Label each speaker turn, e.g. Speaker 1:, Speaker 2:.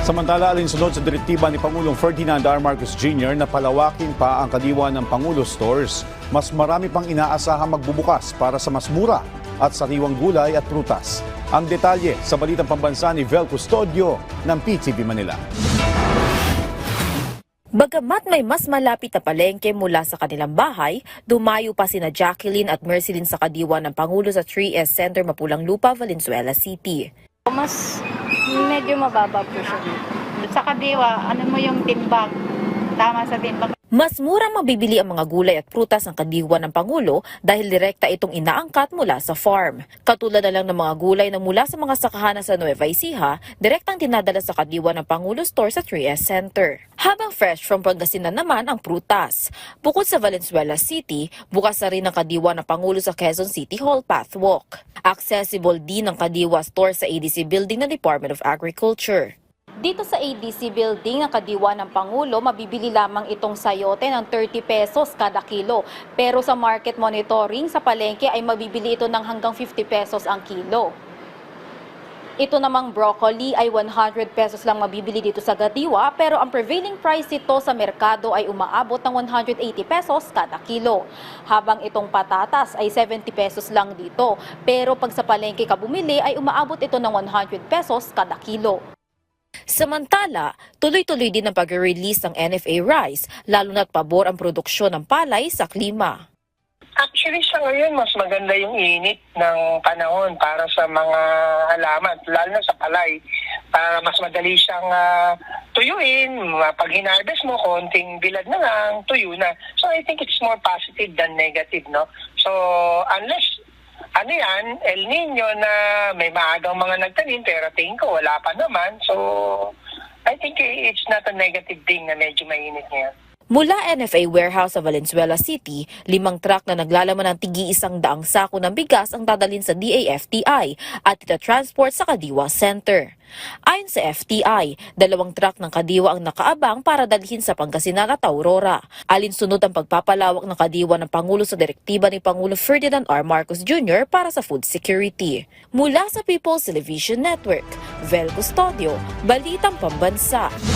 Speaker 1: Samantala, alinsunod sa direktiba ni Pangulong Ferdinand R. Marcos Jr. na palawakin pa ang kadiwa ng Pangulo Stores, mas marami pang inaasahang magbubukas para sa mas mura at sariwang gulay at prutas. Ang detalye sa balitang pambansa ni Vel Custodio ng PTV Manila.
Speaker 2: Bagamat may mas malapit na palengke mula sa kanilang bahay, dumayo pa sina Jacqueline at Merceline sa kadiwa ng Pangulo sa 3S Center Mapulang Lupa, Valenzuela City.
Speaker 3: Mas medyo mababa po siya dito.
Speaker 4: Sa kadiwa, ano mo yung timbang? Tama sa timbang.
Speaker 2: Mas murang mabibili ang mga gulay at prutas ng kadiwa ng Pangulo dahil direkta itong inaangkat mula sa farm. Katulad na lang ng mga gulay na mula sa mga sakahanan sa Nueva Ecija, direktang dinadala sa kadiwa ng Pangulo Store sa 3S Center. Habang fresh from Pangasinan naman ang prutas. Bukod sa Valenzuela City, bukas na rin ang kadiwa ng Pangulo sa Quezon City Hall Pathwalk. Accessible din ang kadiwa store sa ADC Building ng Department of Agriculture. Dito sa ADC Building ng kadiwa ng Pangulo, mabibili lamang itong sayote ng 30 pesos kada kilo. Pero sa market monitoring sa palengke ay mabibili ito ng hanggang 50 pesos ang kilo. Ito namang broccoli ay 100 pesos lang mabibili dito sa kadiwa, pero ang prevailing price ito sa merkado ay umaabot ng 180 pesos kada kilo. Habang itong patatas ay 70 pesos lang dito, pero pag sa palengke ka bumili ay umaabot ito ng 100 pesos kada kilo. Samantala, tuloy-tuloy din ang pag-release ng NFA rice, lalo na't pabor ang produksyon ng palay sa klima.
Speaker 5: Actually, sa ngayon, mas maganda yung init ng panahon para sa mga halaman, lalo na sa palay. Para mas madali siyang tuyuin, pag hinarvest mo, konting bilad na lang, tuyo na. So I think it's more positive than negative, no? So unless El Nino na may maagang mga nagtanim, pero tingin ko wala pa naman. So, I think it's not a negative thing na medyo mainit ngayon.
Speaker 2: Mula NFA warehouse sa Valenzuela City, 5 truck na naglalaman ng tig-100 sako ng bigas ang dadalhin sa DAFTI at itatransport sa Kadiwa Center. Ayon sa FTI, 2 truck ng Kadiwa ang nakaabang para dalhin sa Pangasinan at Aurora. Alinsunod ang pagpapalawak ng Kadiwa ng Pangulo sa direktiba ni Pangulo Ferdinand R. Marcos Jr. para sa food security. Mula sa People's Television Network, Vel Custodio, Balitang Pambansa.